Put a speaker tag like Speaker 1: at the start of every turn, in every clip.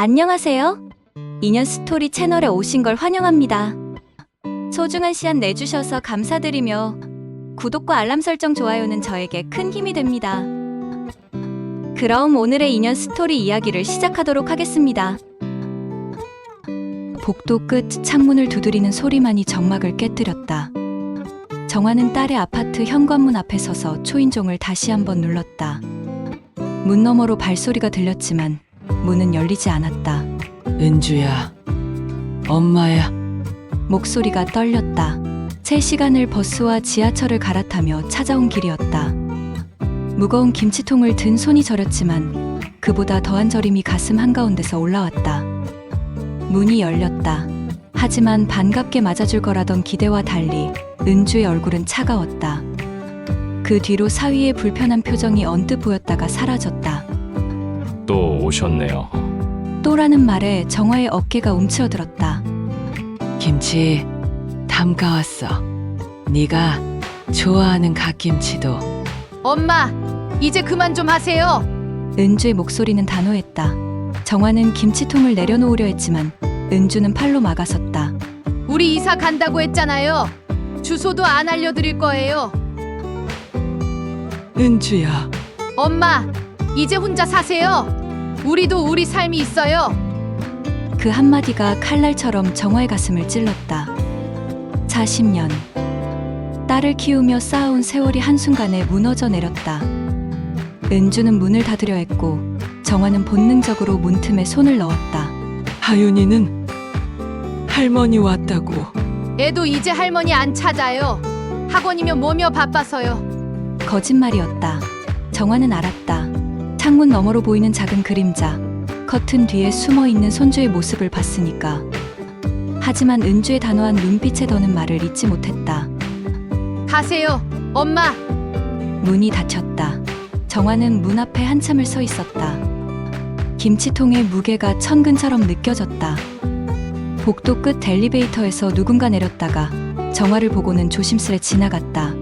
Speaker 1: 안녕하세요. 인연 스토리 채널에 오신 걸 환영합니다. 소중한 시간 내주셔서 감사드리며 구독과 알람 설정 좋아요는 저에게 큰 힘이 됩니다. 그럼 오늘의 인연 스토리 이야기를 시작하도록 하겠습니다. 복도 끝 창문을 두드리는 소리만이 정막을 깨뜨렸다. 정화는 딸의 아파트 현관문 앞에 서서 초인종을 다시 한번 눌렀다. 문 너머로 발소리가 들렸지만 문은 열리지 않았다.
Speaker 2: 은주야, 엄마야.
Speaker 1: 목소리가 떨렸다. 새 시간을 버스와 지하철을 갈아타며 찾아온 길이었다. 무거운 김치통을 든 손이 저렸지만 그보다 더한 저림이 가슴 한가운데서 올라왔다. 문이 열렸다. 하지만 반갑게 맞아줄 거라던 기대와 달리 은주의 얼굴은 차가웠다. 그 뒤로 사위의 불편한 표정이 언뜻 보였다가 사라졌다.
Speaker 3: 또 오셨네요.
Speaker 1: 또라는 말에 정화의 어깨가 움츠러들었다.
Speaker 2: 김치 담가왔어. 네가 좋아하는 갓김치도.
Speaker 4: 엄마, 이제 그만 좀 하세요.
Speaker 1: 은주의 목소리는 단호했다. 정화는 김치통을 내려놓으려 했지만 은주는 팔로 막아섰다.
Speaker 4: 우리 이사 간다고 했잖아요. 주소도 안 알려드릴 거예요.
Speaker 2: 은주야,
Speaker 4: 엄마, 이제 혼자 사세요. 우리도 우리 삶이 있어요.
Speaker 1: 그 한마디가 칼날처럼 정화의 가슴을 찔렀다. 40년. 딸을 키우며 쌓아온 세월이 한순간에 무너져 내렸다. 은주는 문을 닫으려 했고 정화는 본능적으로 문틈에 손을 넣었다.
Speaker 2: 하윤이는 할머니 왔다고.
Speaker 4: 애도 이제 할머니 안 찾아요. 학원이며 뭐며 바빠서요.
Speaker 1: 거짓말이었다. 정화는 알았다. 창문 너머로 보이는 작은 그림자, 커튼 뒤에 숨어있는 손주의 모습을 봤으니까. 하지만 은주의 단호한 눈빛에 더는 말을 잊지 못했다.
Speaker 4: 가세요, 엄마.
Speaker 1: 문이 닫혔다. 정화는 문 앞에 한참을 서 있었다. 김치통의 무게가 천근처럼 느껴졌다. 복도 끝 엘리베이터에서 누군가 내렸다가 정화를 보고는 조심스레 지나갔다.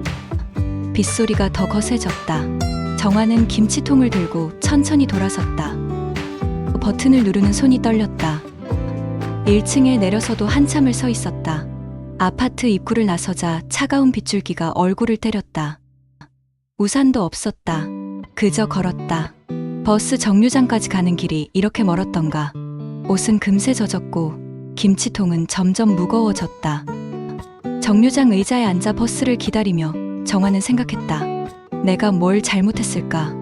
Speaker 1: 빗소리가 더 거세졌다. 정화는 김치통을 들고 천천히 돌아섰다. 버튼을 누르는 손이 떨렸다. 1층에 내려서도 한참을 서 있었다. 아파트 입구를 나서자 차가운 빗줄기가 얼굴을 때렸다. 우산도 없었다. 그저 걸었다. 버스 정류장까지 가는 길이 이렇게 멀었던가. 옷은 금세 젖었고 김치통은 점점 무거워졌다. 정류장 의자에 앉아 버스를 기다리며 정화는 생각했다. 내가 뭘 잘못했을까?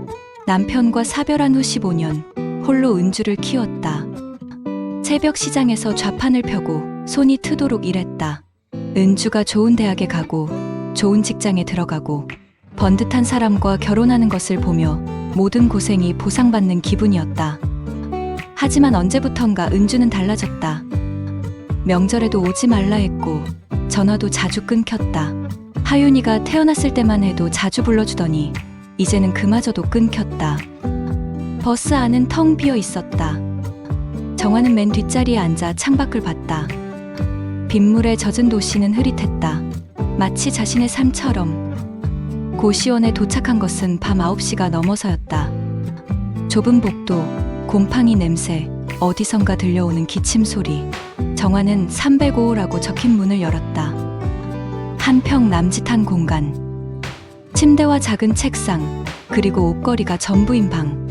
Speaker 1: 남편과 사별한 후 15년 홀로 은주를 키웠다. 새벽 시장에서 좌판을 펴고 손이 트도록 일했다. 은주가 좋은 대학에 가고 좋은 직장에 들어가고 번듯한 사람과 결혼하는 것을 보며 모든 고생이 보상받는 기분이었다. 하지만 언제부턴가 은주는 달라졌다. 명절에도 오지 말라 했고 전화도 자주 끊겼다. 하윤이가 태어났을 때만 해도 자주 불러주더니 이제는 그마저도 끊겼다. 버스 안은 텅 비어 있었다. 정화는 맨 뒷자리에 앉아 창밖을 봤다. 빗물에 젖은 도시는 흐릿했다. 마치 자신의 삶처럼. 고시원에 도착한 것은 밤 9시가 넘어서였다. 좁은 복도, 곰팡이 냄새, 어디선가 들려오는 기침 소리. 정화는 305호라고 적힌 문을 열었다. 한평 남짓한 공간. 침대와 작은 책상, 그리고 옷걸이가 전부인 방.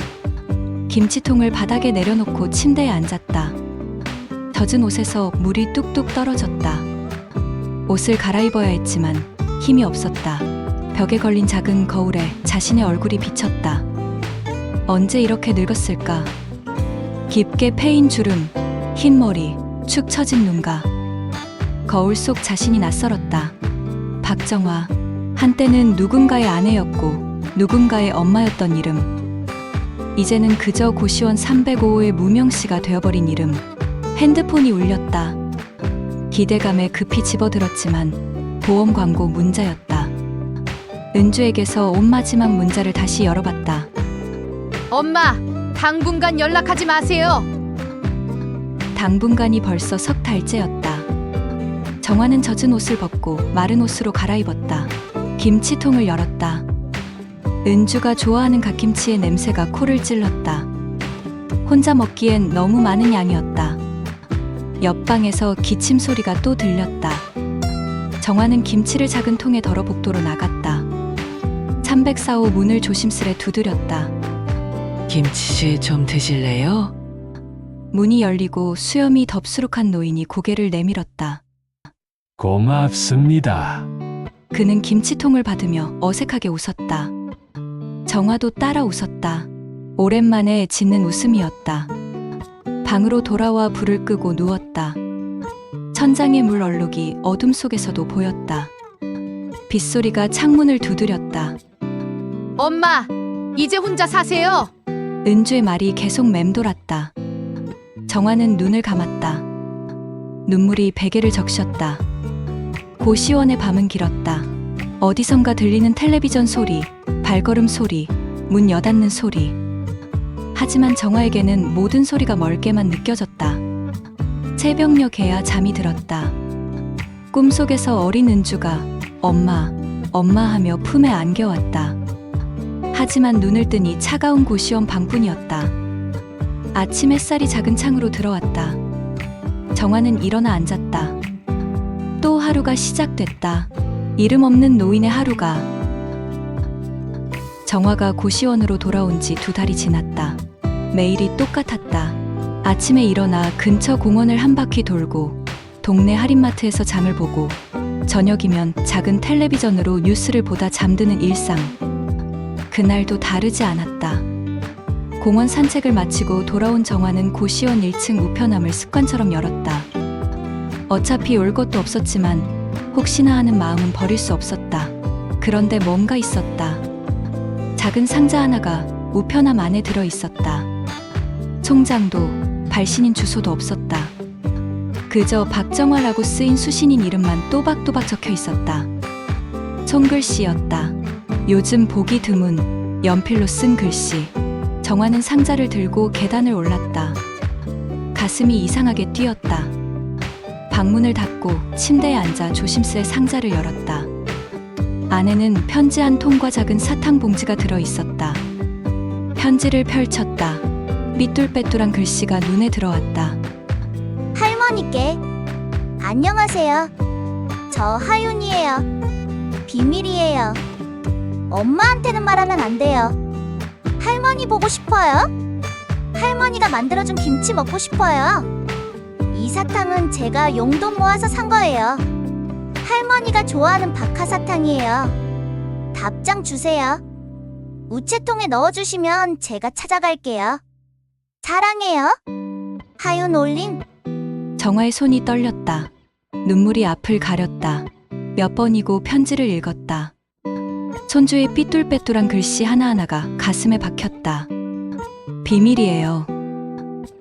Speaker 1: 김치통을 바닥에 내려놓고 침대에 앉았다. 젖은 옷에서 물이 뚝뚝 떨어졌다. 옷을 갈아입어야 했지만 힘이 없었다. 벽에 걸린 작은 거울에 자신의 얼굴이 비쳤다. 언제 이렇게 늙었을까? 깊게 패인 주름, 흰 머리, 축 처진 눈가. 거울 속 자신이 낯설었다. 박정화, 한때는 누군가의 아내였고 누군가의 엄마였던 이름. 이제는 그저 고시원 305호의 무명씨가 되어버린 이름. 핸드폰이 울렸다. 기대감에 급히 집어들었지만 보험 광고 문자였다. 은주에게서 온 마지막 문자를 다시 열어봤다.
Speaker 4: 엄마, 당분간 연락하지 마세요.
Speaker 1: 당분간이 벌써 석 달째였다. 정화는 젖은 옷을 벗고 마른 옷으로 갈아입었다. 김치통을 열었다. 은주가 좋아하는 갓김치의 냄새가 코를 찔렀다. 혼자 먹기엔 너무 많은 양이었다. 옆방에서 기침 소리가 또 들렸다. 정화는 김치를 작은 통에 덜어 복도로 나갔다. 304호 문을 조심스레 두드렸다.
Speaker 2: 김치 좀 드실래요?
Speaker 1: 문이 열리고 수염이 덥수룩한 노인이 고개를 내밀었다.
Speaker 3: 고맙습니다.
Speaker 1: 그는 김치통을 받으며 어색하게 웃었다. 정화도 따라 웃었다. 오랜만에 짓는 웃음이었다. 방으로 돌아와 불을 끄고 누웠다. 천장의 물 얼룩이 어둠 속에서도 보였다. 빗소리가 창문을 두드렸다.
Speaker 4: 엄마, 이제 혼자 사세요.
Speaker 1: 은주의 말이 계속 맴돌았다. 정화는 눈을 감았다. 눈물이 베개를 적셨다. 고시원의 밤은 길었다. 어디선가 들리는 텔레비전 소리, 발걸음 소리, 문 여닫는 소리. 하지만 정화에게는 모든 소리가 멀게만 느껴졌다. 새벽녘에야 잠이 들었다. 꿈속에서 어린 은주가 엄마, 엄마 하며 품에 안겨왔다. 하지만 눈을 뜨니 차가운 고시원 방뿐이었다. 아침 햇살이 작은 창으로 들어왔다. 정화는 일어나 앉았다. 또 하루가 시작됐다. 이름 없는 노인의 하루가. 정화가 고시원으로 돌아온 지 2달이 지났다. 매일이 똑같았다. 아침에 일어나 근처 공원을 한 바퀴 돌고 동네 할인마트에서 장을 보고 저녁이면 작은 텔레비전으로 뉴스를 보다 잠드는 일상. 그날도 다르지 않았다. 공원 산책을 마치고 돌아온 정화는 고시원 1층 우편함을 습관처럼 열었다. 어차피 올 것도 없었지만 혹시나 하는 마음은 버릴 수 없었다. 그런데 뭔가 있었다. 작은 상자 하나가 우편함 안에 들어 있었다. 총장도 발신인 주소도 없었다. 그저 박정화라고 쓰인 수신인 이름만 또박또박 적혀 있었다. 손글씨였다. 요즘 보기 드문 연필로 쓴 글씨. 정화는 상자를 들고 계단을 올랐다. 가슴이 이상하게 뛰었다. 방문을 닫고 침대에 앉아 조심스레 상자를 열었다. 안에는 편지 한 통과 작은 사탕 봉지가 들어 있었다. 편지를 펼쳤다. 삐뚤빼뚤한 글씨가 눈에 들어왔다.
Speaker 5: 할머니께 안녕하세요. 저 하윤이에요. 비밀이에요. 엄마한테는 말하면 안 돼요. 할머니 보고 싶어요. 할머니가 만들어준 김치 먹고 싶어요. 이 사탕은 제가 용돈 모아서 산 거예요. 할머니가 좋아하는 박하사탕이에요. 답장 주세요. 우체통에 넣어주시면 제가 찾아갈게요. 사랑해요. 하윤 올림.
Speaker 1: 정화의 손이 떨렸다. 눈물이 앞을 가렸다. 몇 번이고 편지를 읽었다. 손주의 삐뚤빼뚤한 글씨 하나하나가 가슴에 박혔다. 비밀이에요.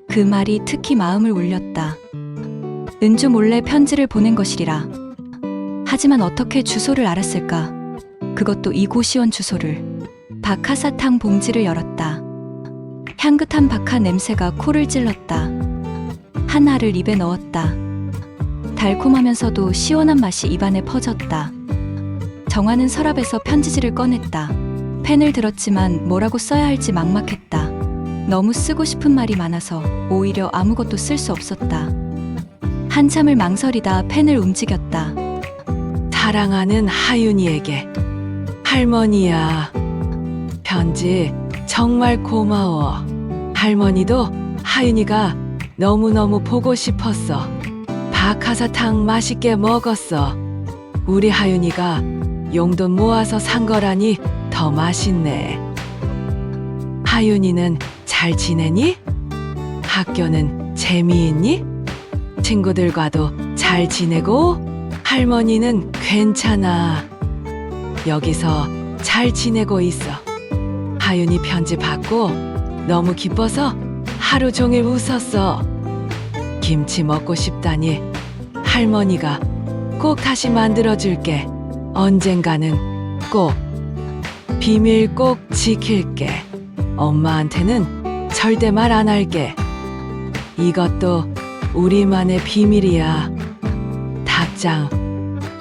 Speaker 1: 그 말이 특히 마음을 울렸다. 은주 몰래 편지를 보낸 것이리라. 하지만 어떻게 주소를 알았을까? 그것도 이 고시원 주소를. 박하사탕 봉지를 열었다. 향긋한 박하 냄새가 코를 찔렀다. 한 알을 입에 넣었다. 달콤하면서도 시원한 맛이 입안에 퍼졌다. 정화는 서랍에서 편지지를 꺼냈다. 펜을 들었지만 뭐라고 써야 할지 막막했다. 너무 쓰고 싶은 말이 많아서 오히려 아무것도 쓸 수 없었다. 한참을 망설이다 펜을 움직였다.
Speaker 2: 사랑하는 하윤이에게. 할머니야. 편지 정말 고마워. 할머니도 하윤이가 너무너무 보고 싶었어. 박하사탕 맛있게 먹었어. 우리 하윤이가 용돈 모아서 산 거라니 더 맛있네. 하윤이는 잘 지내니? 학교는 재미있니? 친구들과도 잘 지내고? 할머니는 괜찮아. 여기서 잘 지내고 있어. 하윤이 편지 받고 너무 기뻐서 하루 종일 웃었어. 김치 먹고 싶다니 할머니가 꼭 다시 만들어줄게. 언젠가는 꼭. 비밀 꼭 지킬게. 엄마한테는 절대 말 안 할게. 이것도 우리만의 비밀이야. 답장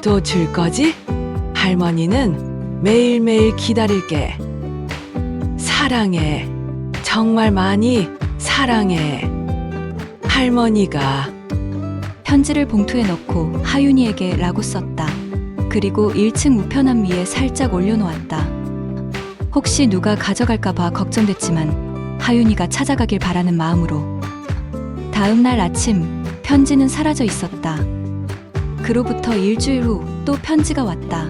Speaker 2: 또 줄 거지? 할머니는 매일매일 기다릴게. 사랑해. 정말 많이 사랑해. 할머니가.
Speaker 1: 편지를 봉투에 넣고 하윤이에게 라고 썼다. 그리고 1층 우편함 위에 살짝 올려놓았다. 혹시 누가 가져갈까봐 걱정됐지만 하윤이가 찾아가길 바라는 마음으로. 다음 날 아침 편지는 사라져 있었다. 그로부터 일주일 후 또 편지가 왔다.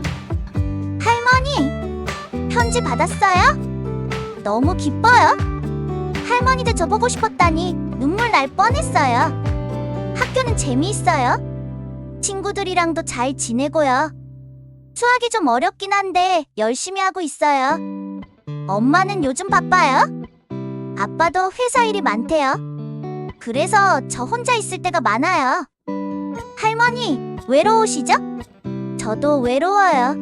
Speaker 5: 할머니, 편지 받았어요? 너무 기뻐요. 할머니도 저 보고 싶었다니 눈물 날 뻔했어요. 학교는 재미있어요. 친구들이랑도 잘 지내고요. 수학이 좀 어렵긴 한데 열심히 하고 있어요. 엄마는 요즘 바빠요. 아빠도 회사 일이 많대요. 그래서 저 혼자 있을 때가 많아요. 할머니, 외로우시죠? 저도 외로워요.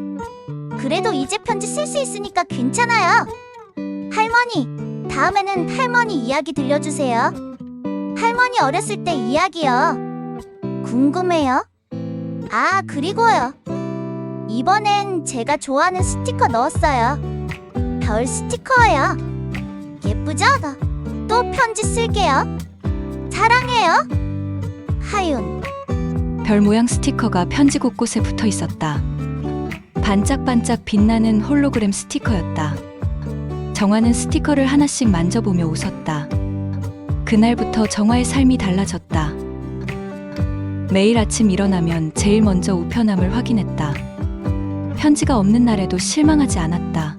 Speaker 5: 그래도 이제 편지 쓸 수 있으니까 괜찮아요. 할머니, 다음에는 할머니 이야기 들려주세요. 할머니 어렸을 때 이야기요. 궁금해요. 아, 그리고요. 이번엔 제가 좋아하는 스티커 넣었어요. 별 스티커예요. 예쁘죠? 또 편지 쓸게요. 사랑해요. 하윤.
Speaker 1: 별 모양 스티커가 편지 곳곳에 붙어 있었다. 반짝반짝 빛나는 홀로그램 스티커였다. 정화는 스티커를 하나씩 만져보며 웃었다. 그날부터 정화의 삶이 달라졌다. 매일 아침 일어나면 제일 먼저 우편함을 확인했다. 편지가 없는 날에도 실망하지 않았다.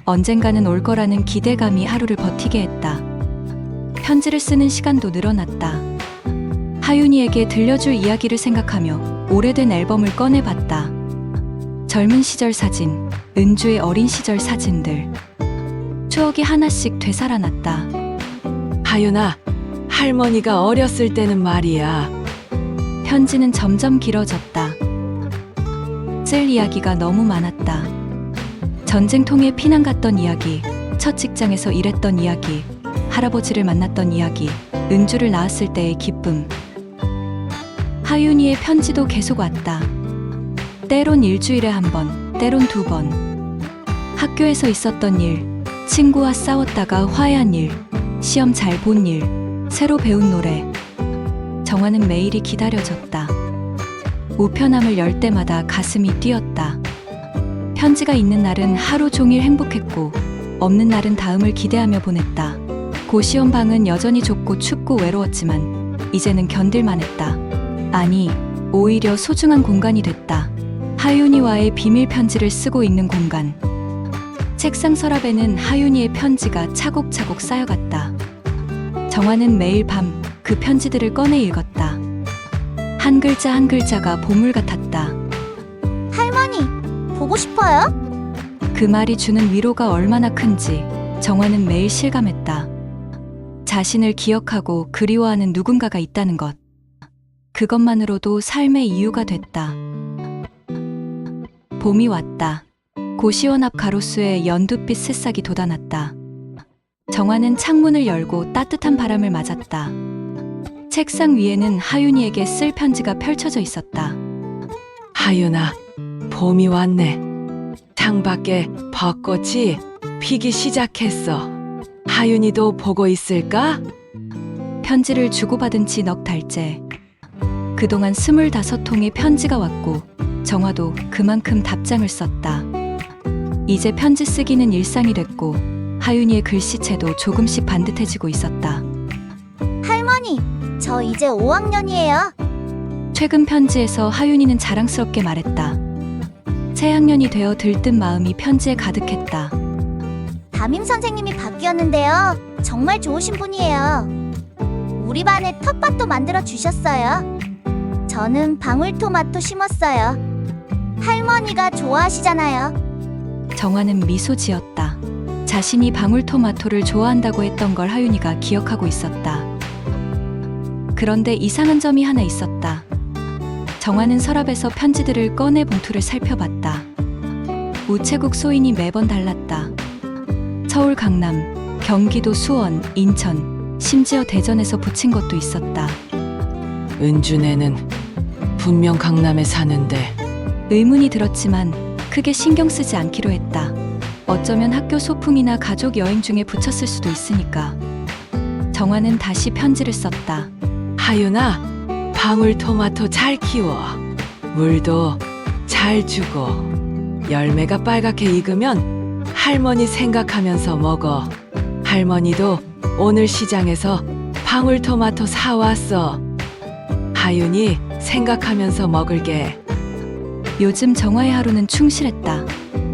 Speaker 1: 언젠가는 올 거라는 기대감이 하루를 버티게 했다. 편지를 쓰는 시간도 늘어났다. 하윤이에게 들려줄 이야기를 생각하며 오래된 앨범을 꺼내봤다. 젊은 시절 사진, 은주의 어린 시절 사진들. 추억이 하나씩 되살아났다.
Speaker 2: 하윤아, 할머니가 어렸을 때는 말이야.
Speaker 1: 편지는 점점 길어졌다. 쓸 이야기가 너무 많았다. 전쟁통에 피난 갔던 이야기, 첫 직장에서 일했던 이야기, 할아버지를 만났던 이야기, 은주를 낳았을 때의 기쁨. 하윤이의 편지도 계속 왔다. 때론 일주일에 한 번, 때론 2번. 학교에서 있었던 일, 친구와 싸웠다가 화해한 일, 시험 잘 본 일, 새로 배운 노래. 정화는 매일이 기다려졌다. 우편함을 열 때마다 가슴이 뛰었다. 편지가 있는 날은 하루 종일 행복했고, 없는 날은 다음을 기대하며 보냈다. 고시원 방은 여전히 좁고 춥고 외로웠지만 이제는 견딜만 했다. 아니, 오히려 소중한 공간이 됐다. 하윤이와의 비밀 편지를 쓰고 있는 공간. 책상 서랍에는 하윤이의 편지가 차곡차곡 쌓여갔다. 정화는 매일 밤 그 편지들을 꺼내 읽었다. 한 글자 한 글자가 보물 같았다.
Speaker 5: 할머니, 보고 싶어요?
Speaker 1: 그 말이 주는 위로가 얼마나 큰지 정화는 매일 실감했다. 자신을 기억하고 그리워하는 누군가가 있다는 것. 그것만으로도 삶의 이유가 됐다. 봄이 왔다. 고시원 앞 가로수에 연두빛 새싹이 돋아났다. 정화는 창문을 열고 따뜻한 바람을 맞았다. 책상 위에는 하윤이에게 쓸 편지가 펼쳐져 있었다.
Speaker 2: 하윤아, 봄이 왔네. 창밖에 벚꽃이 피기 시작했어. 하윤이도 보고 있을까?
Speaker 1: 편지를 주고받은 지 넉 달째. 그동안 25통의 편지가 왔고 정화도 그만큼 답장을 썼다. 이제 편지 쓰기는 일상이 됐고 하윤이의 글씨체도 조금씩 반듯해지고 있었다.
Speaker 5: 할머니, 저 이제 5학년이에요.
Speaker 1: 최근 편지에서 하윤이는 자랑스럽게 말했다. 새 학년이 되어 들뜬 마음이 편지에 가득했다.
Speaker 5: 담임 선생님이 바뀌었는데요. 정말 좋으신 분이에요. 우리 반에 텃밭도 만들어 주셨어요. 저는 방울토마토 심었어요. 할머니가 좋아하시잖아요.
Speaker 1: 정화는 미소 지었다. 자신이 방울토마토를 좋아한다고 했던 걸 하윤이가 기억하고 있었다. 그런데 이상한 점이 하나 있었다. 정화는 서랍에서 편지들을 꺼내 봉투를 살펴봤다. 우체국 소인이 매번 달랐다. 서울, 강남, 경기도, 수원, 인천, 심지어 대전에서 붙인 것도 있었다.
Speaker 2: 은주네는 분명 강남에 사는데.
Speaker 1: 의문이 들었지만 크게 신경 쓰지 않기로 했다. 어쩌면 학교 소풍이나 가족 여행 중에 붙였을 수도 있으니까. 정화는 다시 편지를 썼다.
Speaker 2: 하윤아, 방울토마토 잘 키워. 물도 잘 주고. 열매가 빨갛게 익으면 할머니 생각하면서 먹어. 할머니도 오늘 시장에서 방울토마토 사왔어. 하윤이 생각하면서 먹을게.
Speaker 1: 요즘 정화의 하루는 충실했다.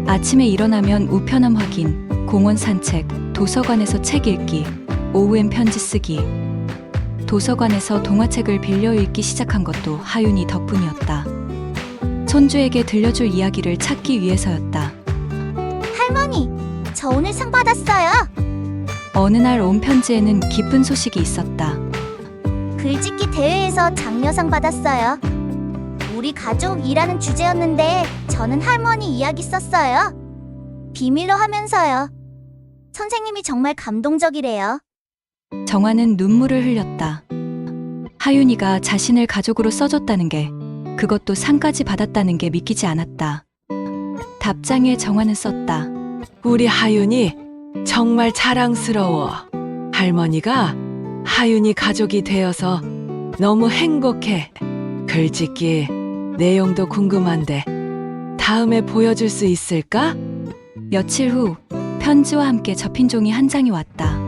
Speaker 1: 아침에 일어나면 우편함 확인, 공원 산책, 도서관에서 책 읽기, 오후엔 편지 쓰기. 도서관에서 동화책을 빌려 읽기 시작한 것도 하윤이 덕분이었다. 손주에게 들려줄 이야기를 찾기 위해서였다.
Speaker 5: 할머니, 저 오늘 상 받았어요.
Speaker 1: 어느 날 온 편지에는 기쁜 소식이 있었다.
Speaker 5: 글짓기 대회에서 장려상 받았어요. 우리 가족이라는 주제였는데 저는 할머니 이야기 썼어요. 비밀로 하면서요. 선생님이 정말 감동적이래요.
Speaker 1: 정화는 눈물을 흘렸다. 하윤이가 자신을 가족으로 써줬다는 게, 그것도 상까지 받았다는 게 믿기지 않았다. 답장에 정화는 썼다.
Speaker 2: 우리 하윤이 정말 자랑스러워. 할머니가 하윤이 가족이 되어서 너무 행복해. 글짓기 내용도 궁금한데 다음에 보여줄 수 있을까?
Speaker 1: 며칠 후 편지와 함께 접힌 종이 한 장이 왔다.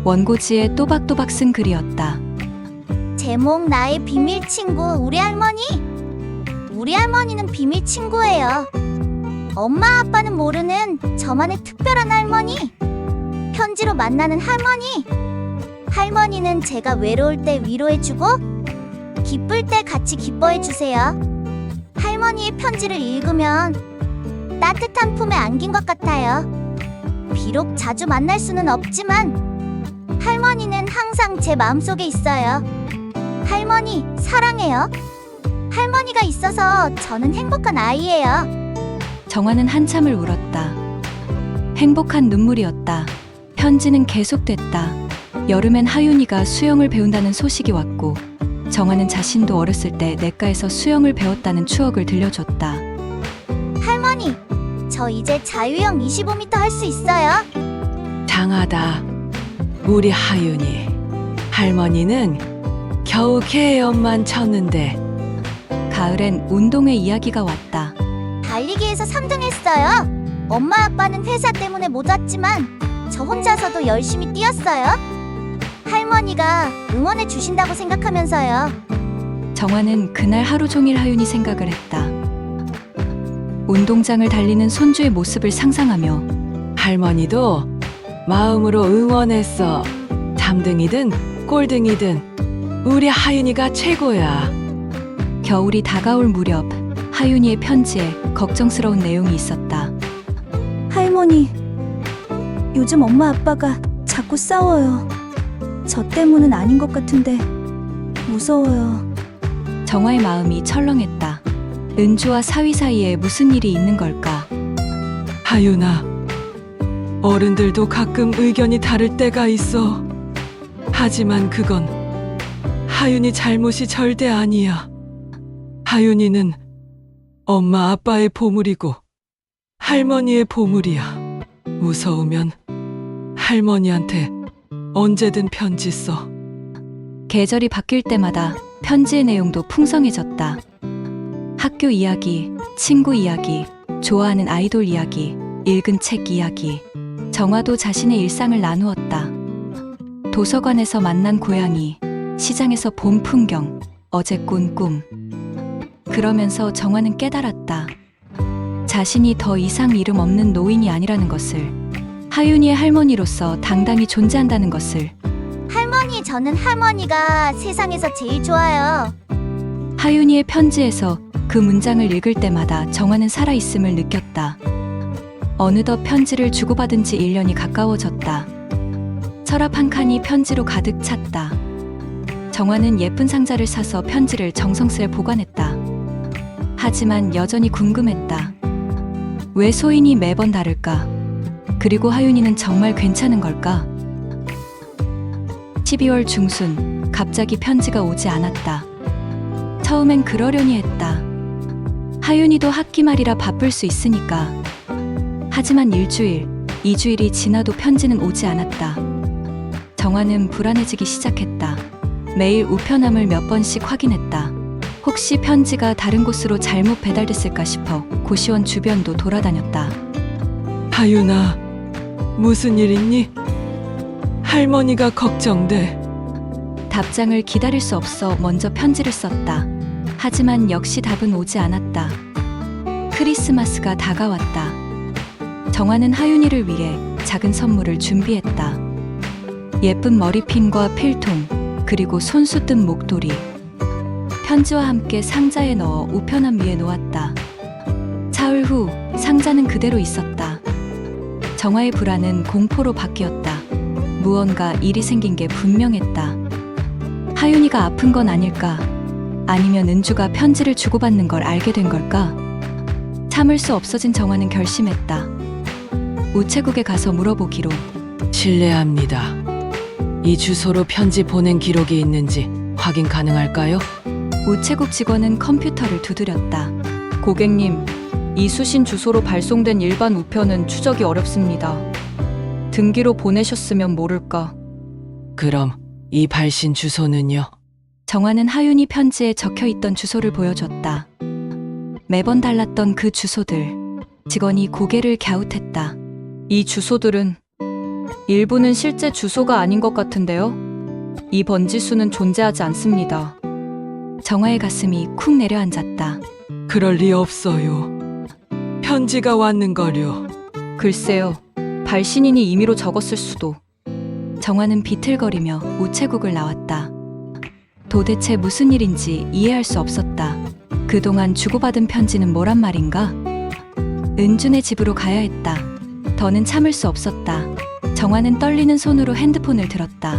Speaker 1: 원고지에 또박또박 쓴 글이었다.
Speaker 5: 제목 나의 비밀 친구 우리 할머니. 우리 할머니는 비밀 친구예요. 엄마 아빠는 모르는 저만의 특별한 할머니. 편지로 만나는 할머니. 할머니는 제가 외로울 때 위로해주고 기쁠 때 같이 기뻐해주세요. 할머니의 편지를 읽으면 따뜻한 품에 안긴 것 같아요. 비록 자주 만날 수는 없지만 할머니는 항상 제 마음속에 있어요. 할머니 사랑해요. 할머니가 있어서 저는 행복한 아이예요.
Speaker 1: 정화는 한참을 울었다. 행복한 눈물이었다. 편지는 계속됐다. 여름엔 하윤이가 수영을 배운다는 소식이 왔고, 정화는 자신도 어렸을 때 냇가에서 수영을 배웠다는 추억을 들려줬다.
Speaker 5: 할머니, 저 이제 자유형 25m 할 수 있어요.
Speaker 2: 장하다. 우리 하윤이. 할머니는 겨우 개엄만 쳤는데.
Speaker 1: 가을엔 운동회 이야기가 왔다.
Speaker 5: 달리기에서 3등 했어요. 엄마 아빠는 회사 때문에 못 왔지만 저 혼자서도 열심히 뛰었어요. 할머니가 응원해 주신다고 생각하면서요.
Speaker 1: 정화는 그날 하루 종일 하윤이 생각을 했다. 운동장을 달리는 손주의 모습을 상상하며
Speaker 2: 할머니도 마음으로 응원했어. 잠등이든 꼴등이든 우리 하윤이가 최고야.
Speaker 1: 겨울이 다가올 무렵 하윤이의 편지에 걱정스러운 내용이 있었다.
Speaker 6: 할머니, 요즘 엄마 아빠가 자꾸 싸워요. 저 때문은 아닌 것 같은데 무서워요.
Speaker 1: 정화의 마음이 철렁했다. 은주와 사위 사이에 무슨 일이 있는 걸까?
Speaker 2: 하윤아, 어른들도 가끔 의견이 다를 때가 있어. 하지만 그건 하윤이 잘못이 절대 아니야. 하윤이는 엄마 아빠의 보물이고 할머니의 보물이야. 무서우면 할머니한테 언제든 편지 써.
Speaker 1: 계절이 바뀔 때마다 편지의 내용도 풍성해졌다. 학교 이야기, 친구 이야기, 좋아하는 아이돌 이야기, 읽은 책 이야기. 정화도 자신의 일상을 나누었다. 도서관에서 만난 고양이, 시장에서 봄 풍경, 어제 꾼 꿈. 그러면서 정화는 깨달았다. 자신이 더 이상 이름 없는 노인이 아니라는 것을, 하윤이의 할머니로서 당당히 존재한다는 것을.
Speaker 5: 할머니, 저는 할머니가 세상에서 제일 좋아요.
Speaker 1: 하윤이의 편지에서 그 문장을 읽을 때마다 정화는 살아있음을 느꼈다. 어느덧 편지를 주고받은 지 1년이 가까워졌다. 서랍 한 칸이 편지로 가득 찼다. 정화는 예쁜 상자를 사서 편지를 정성스레 보관했다. 하지만 여전히 궁금했다. 왜 소인이 매번 다를까? 그리고 하윤이는 정말 괜찮은 걸까? 12월 중순, 갑자기 편지가 오지 않았다. 처음엔 그러려니 했다. 하윤이도 학기 말이라 바쁠 수 있으니까. 하지만 일주일, 2주일이 지나도 편지는 오지 않았다. 정화는 불안해지기 시작했다. 매일 우편함을 몇 번씩 확인했다. 혹시 편지가 다른 곳으로 잘못 배달됐을까 싶어 고시원 주변도 돌아다녔다.
Speaker 2: 하윤아, 무슨 일 있니? 할머니가 걱정돼.
Speaker 1: 답장을 기다릴 수 없어 먼저 편지를 썼다. 하지만 역시 답은 오지 않았다. 크리스마스가 다가왔다. 정화는 하윤이를 위해 작은 선물을 준비했다. 예쁜 머리핀과 필통, 그리고 손수 뜬 목도리. 편지와 함께 상자에 넣어 우편함 위에 놓았다. 사흘 후 상자는 그대로 있었다. 정화의 불안은 공포로 바뀌었다. 무언가 일이 생긴 게 분명했다. 하윤이가 아픈 건 아닐까? 아니면 은주가 편지를 주고받는 걸 알게 된 걸까? 참을 수 없어진 정화는 결심했다. 우체국에 가서 물어보기로.
Speaker 2: 실례합니다. 이 주소로 편지 보낸 기록이 있는지 확인 가능할까요?
Speaker 1: 우체국 직원은 컴퓨터를 두드렸다. 고객님, 이 수신 주소로 발송된 일반 우편은 추적이 어렵습니다. 등기로 보내셨으면 모를까.
Speaker 2: 그럼 이 발신 주소는요?
Speaker 1: 정화는 하윤이 편지에 적혀있던 주소를 보여줬다. 매번 달랐던 그 주소들. 직원이 고개를 갸웃했다. 이 주소들은 일부는 실제 주소가 아닌 것 같은데요? 이 번지수는 존재하지 않습니다. 정화의 가슴이 쿵 내려앉았다.
Speaker 2: 그럴 리 없어요. 편지가 왔는걸요.
Speaker 1: 글쎄요. 발신인이 임의로 적었을 수도. 정화는 비틀거리며 우체국을 나왔다. 도대체 무슨 일인지 이해할 수 없었다. 그동안 주고받은 편지는 뭐란 말인가? 은준의 집으로 가야 했다. 더는 참을 수 없었다. 정화는 떨리는 손으로 핸드폰을 들었다.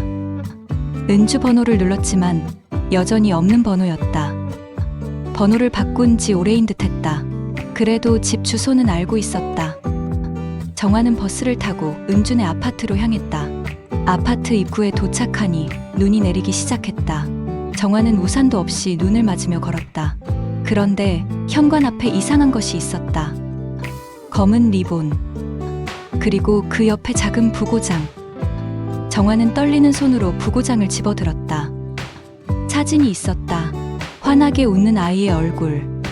Speaker 1: 은주 번호를 눌렀지만 여전히 없는 번호였다. 번호를 바꾼 지 오래인 듯했다. 그래도 집 주소는 알고 있었다. 정화는 버스를 타고 은준의 아파트로 향했다. 아파트 입구에 도착하니 눈이 내리기 시작했다. 정화는 우산도 없이 눈을 맞으며 걸었다. 그런데 현관 앞에 이상한 것이 있었다. 검은 리본, 그리고 그 옆에 작은 부고장. 정화는 떨리는 손으로 부고장을 집어들었다. 사진이 있었다. 환하게 웃는 아이의 얼굴.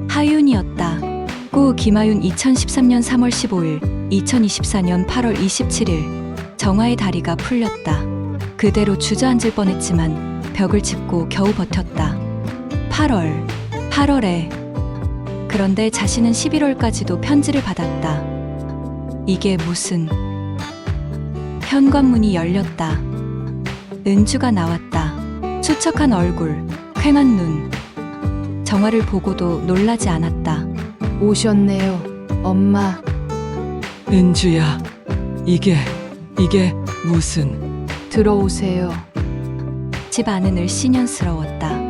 Speaker 1: 하윤이었다. 고 김하윤 2013년 3월 15일, 2024년 8월 27일. 정화의 다리가 풀렸다. 그대로 주저앉을 뻔했지만 벽을 짚고 겨우 버텼다. 8월에. 그런데 자신은 11월까지도 편지를 받았다. 이게 무슨... 현관문이 열렸다. 은주가 나왔다. 수척한 얼굴, 퀭한 눈. 정화를 보고도 놀라지 않았다.
Speaker 4: 오셨네요, 엄마.
Speaker 2: 은주야, 이게 무슨...
Speaker 4: 들어오세요.
Speaker 1: 집 안은 을씨년스러웠다.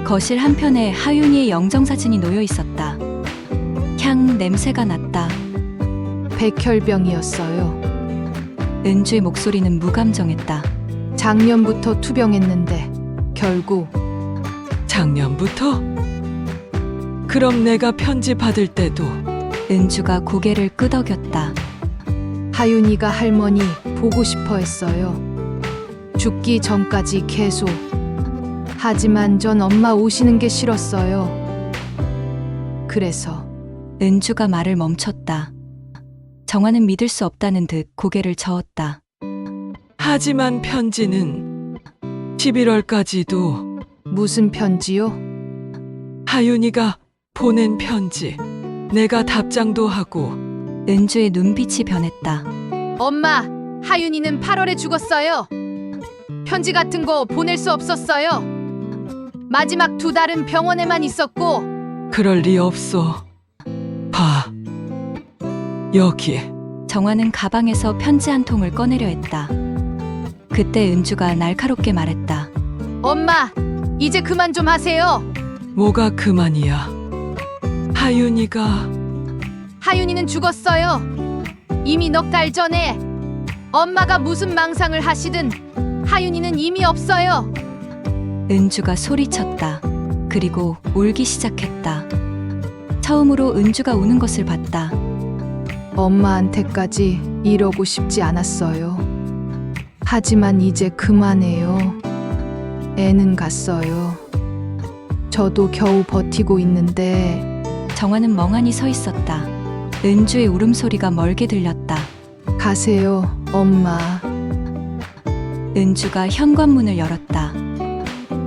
Speaker 1: 거실 한편에 하윤이의 영정사진이 놓여 있었다. 향 냄새가 났다.
Speaker 4: 백혈병이었어요.
Speaker 1: 은주의 목소리는 무감정했다.
Speaker 4: 작년부터 투병했는데 결국
Speaker 2: 작년부터? 그럼 내가 편지 받을 때도
Speaker 1: 은주가 고개를 끄덕였다.
Speaker 4: 하윤이가 할머니 보고 싶어 했어요. 죽기 전까지 계속. 하지만 전 엄마 오시는 게 싫었어요. 그래서
Speaker 1: 은주가 말을 멈췄다. 정화는 믿을 수 없다는 듯 고개를 저었다.
Speaker 2: 하지만 편지는 11월까지도
Speaker 4: 무슨 편지요?
Speaker 2: 하윤이가 보낸 편지. 내가 답장도 하고.
Speaker 1: 은주의 눈빛이 변했다.
Speaker 4: 엄마, 하윤이는 8월에 죽었어요. 편지 같은 거 보낼 수 없었어요. 마지막 2달은 병원에만 있었고.
Speaker 2: 그럴 리 없어. 봐. 여기.
Speaker 1: 정화는 가방에서 편지 한 통을 꺼내려 했다. 그때 은주가 날카롭게 말했다.
Speaker 4: 엄마, 이제 그만 좀 하세요.
Speaker 2: 뭐가 그만이야. 하윤이가
Speaker 4: 하윤이는 죽었어요. 이미 넉 달 전에. 엄마가 무슨 망상을 하시든 하윤이는 이미 없어요.
Speaker 1: 은주가 소리쳤다. 그리고 울기 시작했다. 처음으로 은주가 우는 것을 봤다.
Speaker 4: 엄마한테까지 이러고 싶지 않았어요. 하지만 이제 그만해요. 애는 갔어요. 저도 겨우 버티고 있는데
Speaker 1: 정화는 멍하니 서 있었다. 은주의 울음소리가 멀게 들렸다.
Speaker 4: 가세요, 엄마.
Speaker 1: 은주가 현관문을 열었다.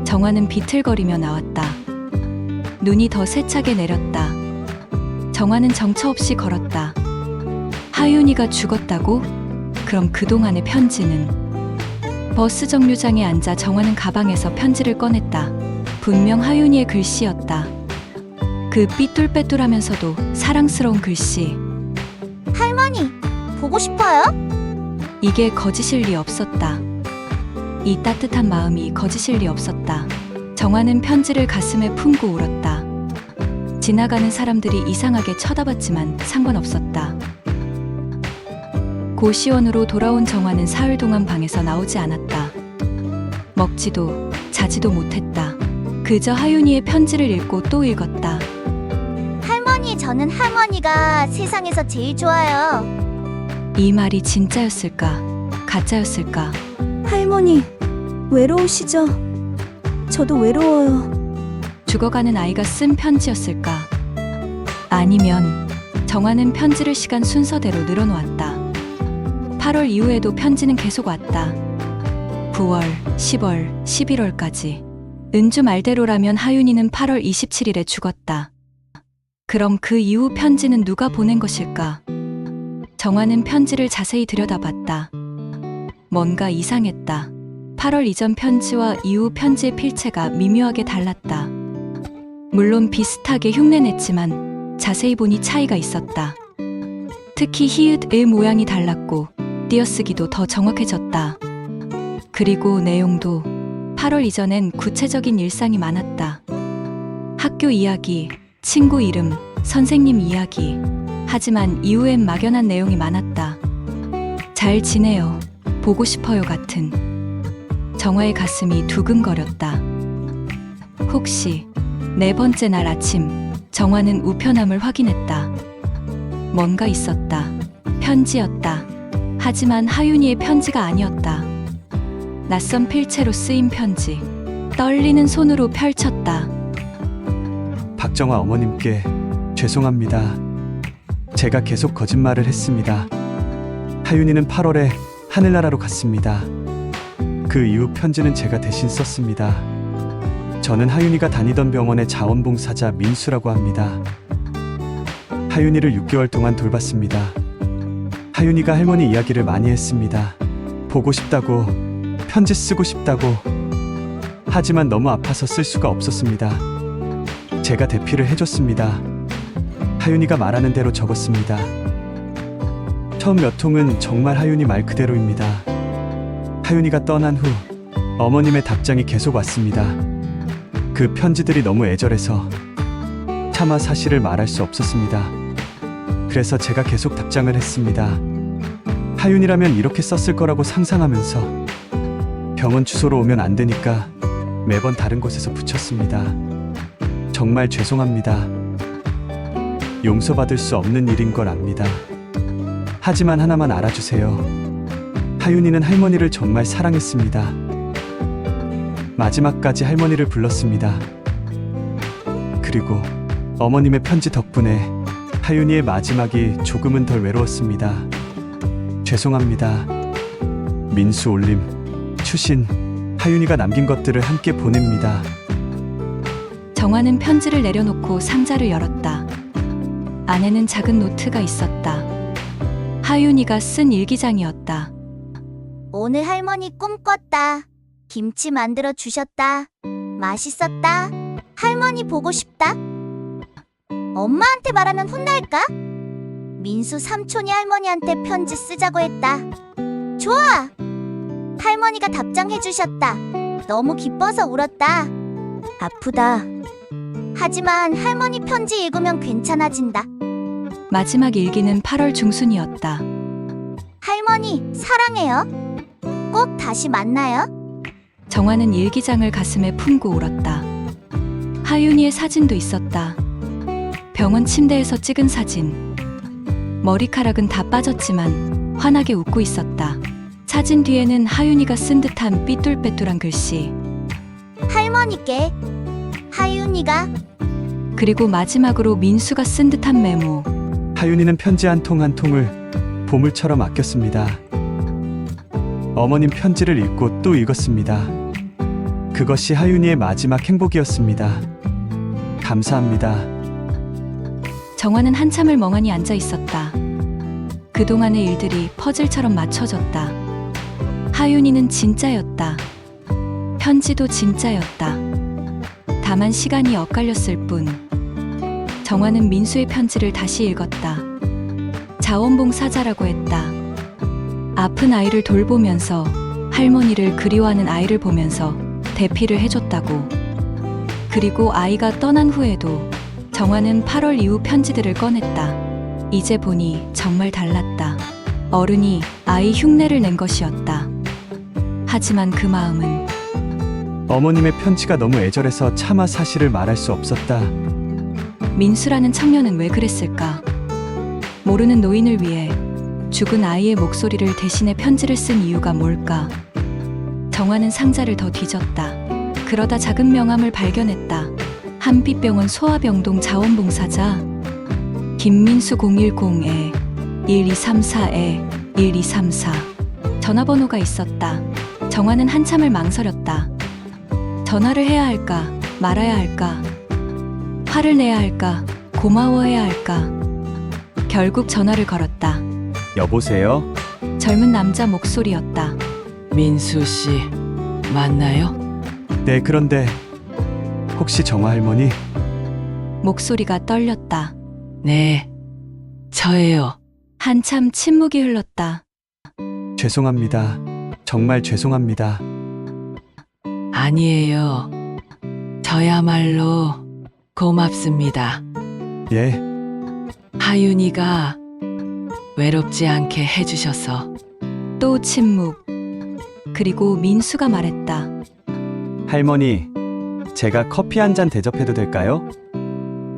Speaker 1: 정화는 비틀거리며 나왔다. 눈이 더 세차게 내렸다. 정화는 정처 없이 걸었다. 하윤이가 죽었다고? 그럼 그동안의 편지는? 버스 정류장에 앉아 정화는 가방에서 편지를 꺼냈다. 분명 하윤이의 글씨였다. 그 삐뚤빼뚤하면서도 사랑스러운 글씨.
Speaker 5: 할머니, 보고 싶어요?
Speaker 1: 이게 거짓일 리 없었다. 이 따뜻한 마음이 거짓일 리 없었다. 정화는 편지를 가슴에 품고 울었다. 지나가는 사람들이 이상하게 쳐다봤지만 상관없었다. 고시원으로 돌아온 정화는 사흘 동안 방에서 나오지 않았다. 먹지도 자지도 못했다. 그저 하윤이의 편지를 읽고 또 읽었다.
Speaker 5: 할머니, 저는 할머니가 세상에서 제일 좋아요.
Speaker 1: 이 말이 진짜였을까? 가짜였을까?
Speaker 6: 할머니, 외로우시죠? 저도 외로워요.
Speaker 1: 죽어가는 아이가 쓴 편지였을까? 아니면 정화는 편지를 시간 순서대로 늘어놓았다. 8월 이후에도 편지는 계속 왔다. 9월, 10월, 11월까지. 은주 말대로라면 하윤이는 8월 27일에 죽었다. 그럼 그 이후 편지는 누가 보낸 것일까? 정화는 편지를 자세히 들여다봤다. 뭔가 이상했다. 8월 이전 편지와 이후 편지의 필체가 미묘하게 달랐다. 물론 비슷하게 흉내냈지만 자세히 보니 차이가 있었다. 특히 히읗의 모양이 달랐고 띄어쓰기도 더 정확해졌다. 그리고 내용도 8월 이전엔 구체적인 일상이 많았다. 학교 이야기, 친구 이름, 선생님 이야기. 하지만 이후엔 막연한 내용이 많았다. 잘 지내요. 보고 싶어요 같은. 정화의 가슴이 두근거렸다. 혹시 네 번째 날 아침 정화는 우편함을 확인했다. 뭔가 있었다. 편지였다. 하지만 하윤이의 편지가 아니었다. 낯선 필체로 쓰인 편지. 떨리는 손으로 펼쳤다.
Speaker 7: 박정화 어머님께 죄송합니다. 제가 계속 거짓말을 했습니다. 하윤이는 8월에 하늘나라로 갔습니다. 그 이후 편지는 제가 대신 썼습니다. 저는 하윤이가 다니던 병원의 자원봉사자 민수라고 합니다. 하윤이를 6개월 동안 돌봤습니다. 하윤이가 할머니 이야기를 많이 했습니다. 보고 싶다고, 편지 쓰고 싶다고. 하지만 너무 아파서 쓸 수가 없었습니다. 제가 대피를 해줬습니다. 하윤이가 말하는 대로 적었습니다. 처음 몇 통은 정말 하윤이 말 그대로입니다. 하윤이가 떠난 후 어머님의 답장이 계속 왔습니다. 그 편지들이 너무 애절해서 차마 사실을 말할 수 없었습니다. 그래서 제가 계속 답장을 했습니다. 하윤이라면 이렇게 썼을 거라고 상상하면서 병원 주소로 오면 안 되니까 매번 다른 곳에서 붙였습니다. 정말 죄송합니다. 용서받을 수 없는 일인 걸 압니다. 하지만 하나만 알아주세요. 하윤이는 할머니를 정말 사랑했습니다. 마지막까지 할머니를 불렀습니다. 그리고 어머님의 편지 덕분에 하윤이의 마지막이 조금은 덜 외로웠습니다. 죄송합니다. 민수 올림, 추신, 하윤이가 남긴 것들을 함께 보냅니다.
Speaker 1: 정화는 편지를 내려놓고 상자를 열었다. 안에는 작은 노트가 있었다. 하윤이가 쓴 일기장이었다.
Speaker 5: 오늘 할머니 꿈 꿨다. 김치 만들어 주셨다. 맛있었다. 할머니 보고 싶다. 엄마한테 말하면 혼날까? 민수 삼촌이 할머니한테 편지 쓰자고 했다. 좋아! 할머니가 답장해 주셨다. 너무 기뻐서 울었다. 아프다. 하지만 할머니 편지 읽으면 괜찮아진다.
Speaker 1: 마지막 일기는 8월 중순이었다.
Speaker 5: 할머니 사랑해요. 꼭 다시 만나요.
Speaker 1: 정화는 일기장을 가슴에 품고 울었다. 하윤이의 사진도 있었다. 병원 침대에서 찍은 사진. 머리카락은 다 빠졌지만 환하게 웃고 있었다. 사진 뒤에는 하윤이가 쓴 듯한 삐뚤빼뚤한 글씨,
Speaker 5: 할머니께 하윤이가
Speaker 1: 그리고 마지막으로 민수가 쓴 듯한 메모.
Speaker 7: 하윤이는 편지 한 통 한 통을 보물처럼 아꼈습니다. 어머님 편지를 읽고 또 읽었습니다. 그것이 하윤이의 마지막 행복이었습니다. 감사합니다.
Speaker 1: 정화는 한참을 멍하니 앉아 있었다. 그동안의 일들이 퍼즐처럼 맞춰졌다. 하윤이는 진짜였다. 편지도 진짜였다. 다만 시간이 엇갈렸을 뿐. 정화는 민수의 편지를 다시 읽었다. 자원봉사자라고 했다. 아픈 아이를 돌보면서 할머니를 그리워하는 아이를 보면서 대피를 해줬다고. 그리고 아이가 떠난 후에도 정화는 8월 이후 편지들을 꺼냈다. 이제 보니 정말 달랐다. 어른이 아이 흉내를 낸 것이었다. 하지만 그 마음은
Speaker 7: 어머님의 편지가 너무 애절해서 차마 사실을 말할 수 없었다.
Speaker 1: 민수라는 청년은 왜 그랬을까? 모르는 노인을 위해 죽은 아이의 목소리를 대신해 편지를 쓴 이유가 뭘까? 정화는 상자를 더 뒤졌다. 그러다 작은 명함을 발견했다. 한빛병원 소아병동 자원봉사자 김민수 010-1234-1234 전화번호가 있었다. 정화는 한참을 망설였다. 전화를 해야 할까 말아야 할까, 화를 내야 할까 고마워해야 할까. 결국 전화를 걸었다.
Speaker 7: 여보세요?
Speaker 1: 젊은 남자 목소리였다.
Speaker 2: 민수 씨 맞나요?
Speaker 7: 네, 그런데 혹시 정화 할머니?
Speaker 1: 목소리가 떨렸다.
Speaker 2: 네, 저예요.
Speaker 1: 한참 침묵이 흘렀다.
Speaker 7: 죄송합니다. 정말 죄송합니다.
Speaker 2: 아니에요. 저야말로 고맙습니다.
Speaker 7: 예,
Speaker 2: 하윤이가 외롭지 않게 해주셔서.
Speaker 1: 또 침묵. 그리고 민수가 말했다.
Speaker 7: 할머니, 제가 커피 한 잔 대접해도 될까요?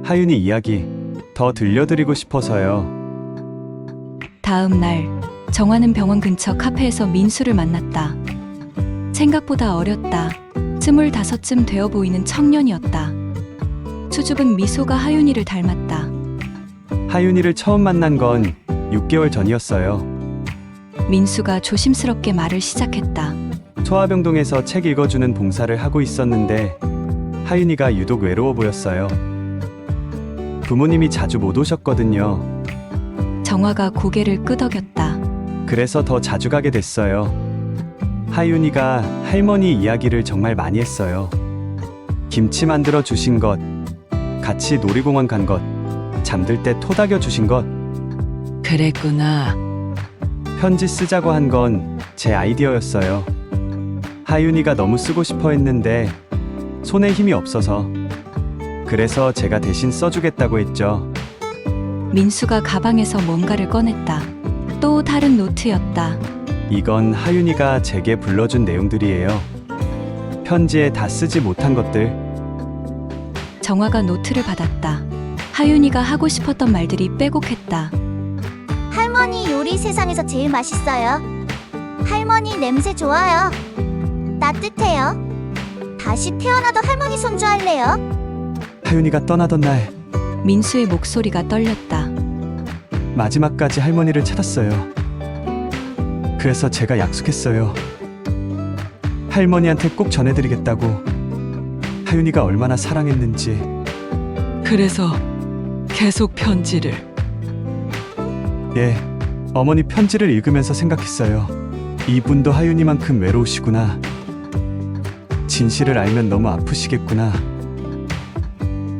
Speaker 7: 하윤이 이야기 더 들려드리고 싶어서요.
Speaker 1: 다음 날 정화는 병원 근처 카페에서 민수를 만났다. 생각보다 어렸다. 25쯤 되어 보이는 청년이었다. 수줍은 미소가 하윤이를 닮았다.
Speaker 7: 하윤이를 처음 만난 건 6개월 전이었어요.
Speaker 1: 민수가 조심스럽게 말을 시작했다.
Speaker 7: 소아병동에서 책 읽어주는 봉사를 하고 있었는데 하윤이가 유독 외로워 보였어요. 부모님이 자주 못 오셨거든요.
Speaker 1: 정화가 고개를 끄덕였다.
Speaker 7: 그래서 더 자주 가게 됐어요. 하윤이가 할머니 이야기를 정말 많이 했어요. 김치 만들어 주신 것, 같이 놀이공원 간 것, 잠들 때 토닥여 주신 것,
Speaker 2: 그랬구나.
Speaker 7: 편지 쓰자고 한 건 제 아이디어였어요. 하윤이가 너무 쓰고 싶어 했는데 손에 힘이 없어서, 그래서 제가 대신 써주겠다고 했죠.
Speaker 1: 민수가 가방에서 뭔가를 꺼냈다. 또 다른 노트였다.
Speaker 7: 이건 하윤이가 제게 불러준 내용들이에요. 편지에 다 쓰지 못한 것들.
Speaker 1: 정화가 노트를 받았다. 하윤이가 하고 싶었던 말들이 빼곡했다.
Speaker 5: 할머니 요리 세상에서 제일 맛있어요. 할머니 냄새 좋아요. 따뜻해요. 다시 태어나도 할머니 손주할래요.
Speaker 7: 하윤이가 떠나던 날
Speaker 1: 민수의 목소리가 떨렸다.
Speaker 7: 마지막까지 할머니를 찾았어요. 그래서 제가 약속했어요. 할머니한테 꼭 전해드리겠다고. 하윤이가 얼마나 사랑했는지.
Speaker 2: 그래서 계속 편지를.
Speaker 7: 예, 어머니 편지를 읽으면서 생각했어요. 이분도 하윤이만큼 외로우시구나. 진실을 알면 너무 아프시겠구나.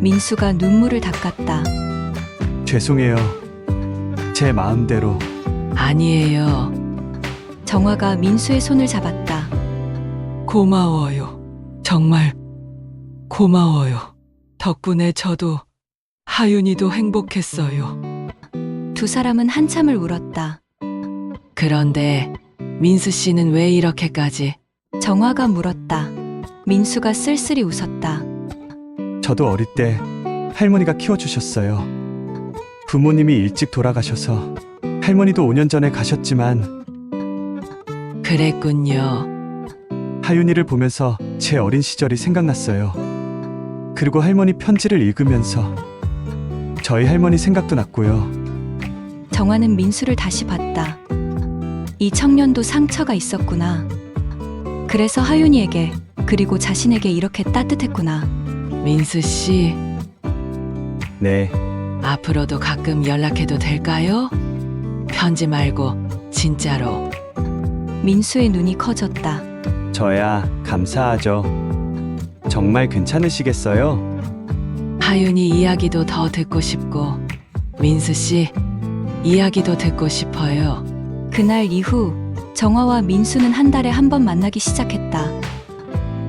Speaker 1: 민수가 눈물을 닦았다.
Speaker 7: 죄송해요. 제 마음대로.
Speaker 2: 아니에요.
Speaker 1: 정화가 민수의 손을 잡았다.
Speaker 2: 고마워요. 정말 고마워요. 덕분에 저도 하윤이도 행복했어요.
Speaker 1: 두 사람은 한참을 울었다.
Speaker 2: 그런데 민수 씨는 왜 이렇게까지?
Speaker 1: 정화가 물었다. 민수가 쓸쓸히 웃었다.
Speaker 7: 저도 어릴 때 할머니가 키워주셨어요. 부모님이 일찍 돌아가셔서 할머니도 5년 전에 가셨지만
Speaker 2: 그랬군요.
Speaker 7: 하윤이를 보면서 제 어린 시절이 생각났어요. 그리고 할머니 편지를 읽으면서 저희 할머니 생각도 났고요.
Speaker 1: 정화는 민수를 다시 봤다. 이 청년도 상처가 있었구나. 그래서 하윤이에게 그리고 자신에게 이렇게 따뜻했구나.
Speaker 2: 민수 씨,
Speaker 7: 네,
Speaker 2: 앞으로도 가끔 연락해도 될까요? 편지 말고 진짜로.
Speaker 1: 민수의 눈이 커졌다.
Speaker 7: 저야 감사하죠. 정말 괜찮으시겠어요?
Speaker 2: 하윤이 이야기도 더 듣고 싶고 민수 씨 이야기도 듣고 싶어요.
Speaker 1: 그날 이후 정화와 민수는 한 달에 한 번 만나기 시작했다.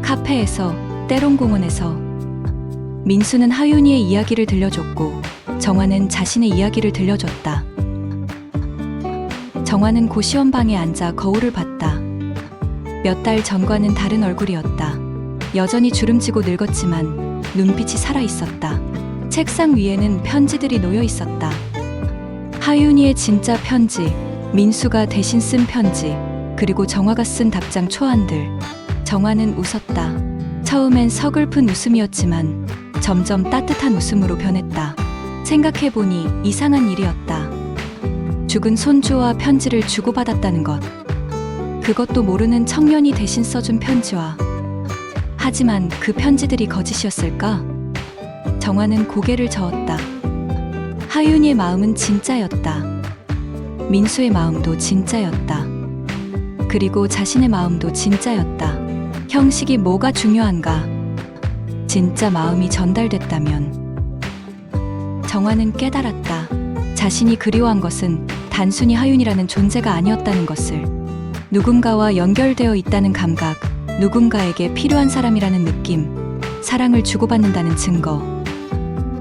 Speaker 1: 카페에서, 때롱공원에서. 민수는 하윤이의 이야기를 들려줬고 정화는 자신의 이야기를 들려줬다. 정화는 고시원방에 앉아 거울을 봤다. 몇 달 전과는 다른 얼굴이었다. 여전히 주름지고 늙었지만 눈빛이 살아있었다. 책상 위에는 편지들이 놓여 있었다. 하윤이의 진짜 편지, 민수가 대신 쓴 편지, 그리고 정화가 쓴 답장 초안들. 정화는 웃었다. 처음엔 서글픈 웃음이었지만 점점 따뜻한 웃음으로 변했다. 생각해보니 이상한 일이었다. 죽은 손주와 편지를 주고받았다는 것. 그것도 모르는 청년이 대신 써준 편지와. 하지만 그 편지들이 거짓이었을까? 정화는 고개를 저었다. 하윤이의 마음은 진짜였다. 민수의 마음도 진짜였다. 그리고 자신의 마음도 진짜였다. 형식이 뭐가 중요한가? 진짜 마음이 전달됐다면. 정화는 깨달았다. 자신이 그리워한 것은 단순히 하윤이라는 존재가 아니었다는 것을. 누군가와 연결되어 있다는 감각, 누군가에게 필요한 사람이라는 느낌, 사랑을 주고받는다는 증거.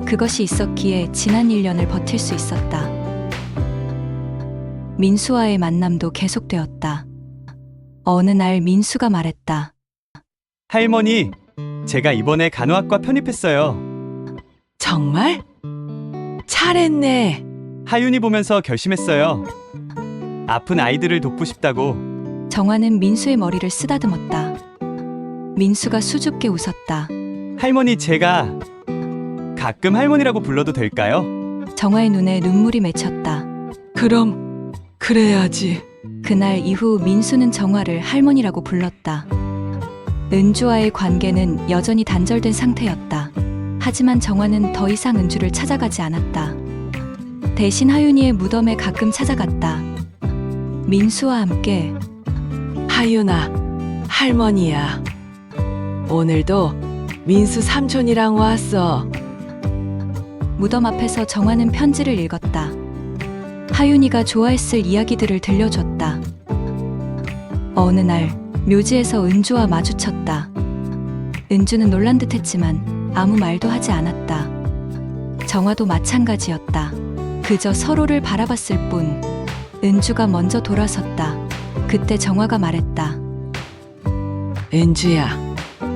Speaker 1: 그것이 있었기에 지난 1년을 버틸 수 있었다. 민수와의 만남도 계속되었다. 어느 날 민수가 말했다.
Speaker 7: 할머니, 제가 이번에 간호학과 편입했어요.
Speaker 2: 정말? 잘했네.
Speaker 7: 하윤이 보면서 결심했어요. 아픈 아이들을 돕고 싶다고.
Speaker 1: 정화는 민수의 머리를 쓰다듬었다. 민수가 수줍게 웃었다.
Speaker 7: 할머니, 제가 가끔 할머니라고 불러도 될까요?
Speaker 1: 정화의 눈에 눈물이 맺혔다.
Speaker 2: 그럼 그래야지.
Speaker 1: 그날 이후 민수는 정화를 할머니라고 불렀다. 은주와의 관계는 여전히 단절된 상태였다. 하지만 정화는 더 이상 은주를 찾아가지 않았다. 대신 하윤이의 무덤에 가끔 찾아갔다. 민수와 함께.
Speaker 2: 하윤아, 할머니야. 오늘도 민수 삼촌이랑 왔어.
Speaker 1: 무덤 앞에서 정화는 편지를 읽었다. 하윤이가 좋아했을 이야기들을 들려줬다. 어느 날 묘지에서 은주와 마주쳤다. 은주는 놀란 듯했지만 아무 말도 하지 않았다. 정화도 마찬가지였다. 그저 서로를 바라봤을 뿐. 은주가 먼저 돌아섰다. 그때 정화가 말했다.
Speaker 2: 은주야,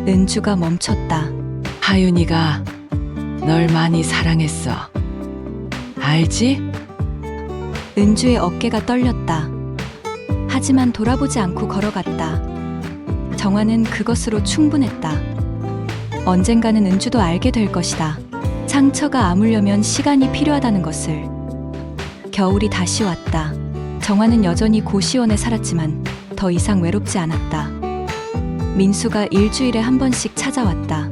Speaker 1: 은주가 멈췄다.
Speaker 2: 하윤이가 널 많이 사랑했어. 알지?
Speaker 1: 은주의 어깨가 떨렸다. 하지만 돌아보지 않고 걸어갔다. 정화는 그것으로 충분했다. 언젠가는 은주도 알게 될 것이다. 상처가 아물려면 시간이 필요하다는 것을. 겨울이 다시 왔다. 정화는 여전히 고시원에 살았지만 더 이상 외롭지 않았다. 민수가 일주일에 한 번씩 찾아왔다.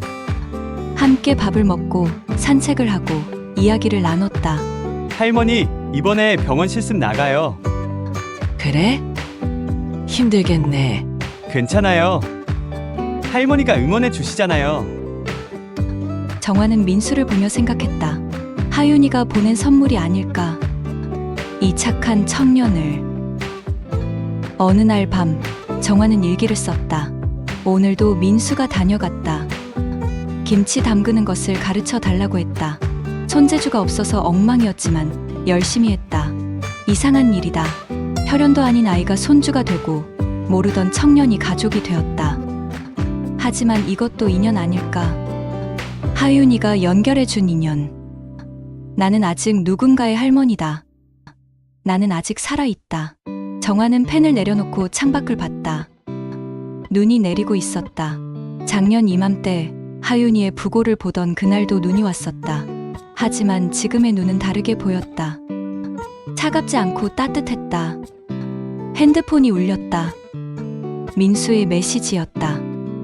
Speaker 1: 함께 밥을 먹고 산책을 하고 이야기를 나눴다.
Speaker 7: 할머니, 이번에 병원 실습 나가요.
Speaker 2: 그래? 힘들겠네.
Speaker 7: 괜찮아요. 할머니가 응원해 주시잖아요.
Speaker 1: 정화는 민수를 보며 생각했다. 하윤이가 보낸 선물이 아닐까. 이 착한 청년을. 어느 날 밤, 정화는 일기를 썼다. 오늘도 민수가 다녀갔다. 김치 담그는 것을 가르쳐 달라고 했다. 손재주가 없어서 엉망이었지만 열심히 했다. 이상한 일이다. 혈연도 아닌 아이가 손주가 되고 모르던 청년이 가족이 되었다. 하지만 이것도 인연 아닐까? 하윤이가 연결해준 인연. 나는 아직 누군가의 할머니다. 나는 아직 살아있다. 정화는 펜을 내려놓고 창밖을 봤다. 눈이 내리고 있었다. 작년 이맘때 하윤이의 부고를 보던 그날도 눈이 왔었다. 하지만 지금의 눈은 다르게 보였다. 차갑지 않고 따뜻했다. 핸드폰이 울렸다. 민수의 메시지였다.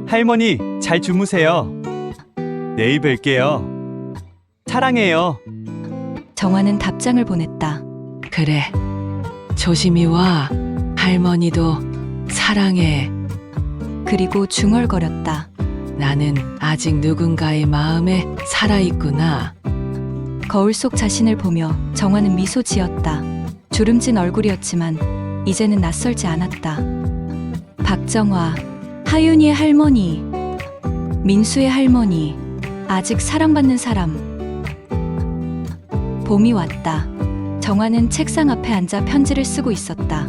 Speaker 7: 할머니, 잘 주무세요. 내일 뵐게요. 사랑해요.
Speaker 1: 정화는 답장을 보냈다.
Speaker 2: 그래. 조심히 와. 할머니도 사랑해.
Speaker 1: 그리고 중얼거렸다.
Speaker 2: 나는 아직 누군가의 마음에 살아있구나.
Speaker 1: 거울 속 자신을 보며 정화는 미소 지었다. 주름진 얼굴이었지만 이제는 낯설지 않았다. 박정화, 하윤이의 할머니, 민수의 할머니, 아직 사랑받는 사람. 봄이 왔다. 정화는 책상 앞에 앉아 편지를 쓰고 있었다.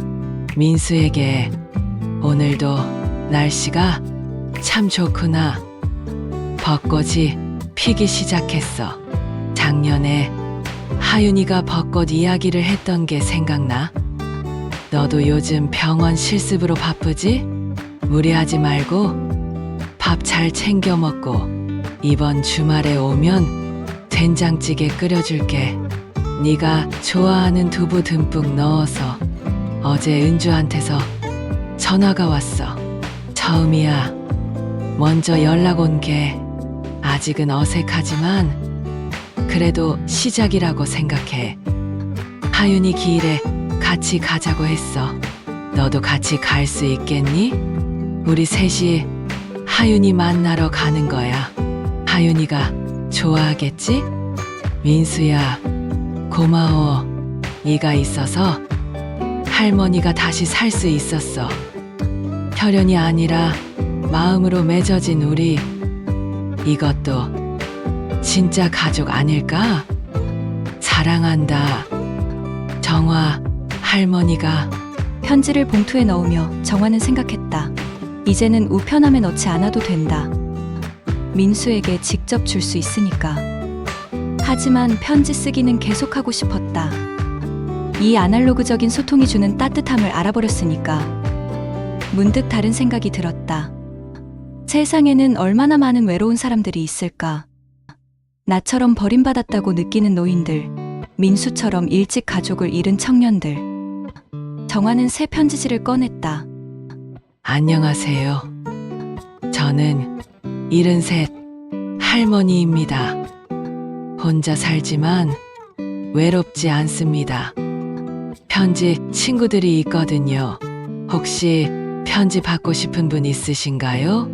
Speaker 2: 민수에게 오늘도 날씨가 참 좋구나. 벚꽃이 피기 시작했어. 작년에 하윤이가 벚꽃 이야기를 했던 게 생각나? 너도 요즘 병원 실습으로 바쁘지? 무리하지 말고 밥 잘 챙겨 먹고 이번 주말에 오면 된장찌개 끓여줄게. 네가 좋아하는 두부 듬뿍 넣어서. 어제 은주한테서 전화가 왔어. 처음이야. 먼저 연락 온 게 아직은 어색하지만 그래도 시작이라고 생각해. 하윤이 기일에 같이 가자고 했어. 너도 같이 갈 수 있겠니? 우리 셋이 하윤이 만나러 가는 거야. 하윤이가 좋아하겠지? 민수야, 고마워. 네가 있어서 할머니가 다시 살 수 있었어. 혈연이 아니라 마음으로 맺어진 우리. 이것도 진짜 가족 아닐까? 사랑한다. 정화, 할머니가.
Speaker 1: 편지를 봉투에 넣으며 정화는 생각했다. 이제는 우편함에 넣지 않아도 된다. 민수에게 직접 줄 수 있으니까. 하지만 편지 쓰기는 계속하고 싶었다. 이 아날로그적인 소통이 주는 따뜻함을 알아버렸으니까. 문득 다른 생각이 들었다. 세상에는 얼마나 많은 외로운 사람들이 있을까. 나처럼 버림받았다고 느끼는 노인들, 민수처럼 일찍 가족을 잃은 청년들. 정화는 새 편지지를 꺼냈다.
Speaker 2: 안녕하세요. 저는 73 할머니입니다. 혼자 살지만 외롭지 않습니다. 편지 친구들이 있거든요. 혹시 편지 받고 싶은 분 있으신가요?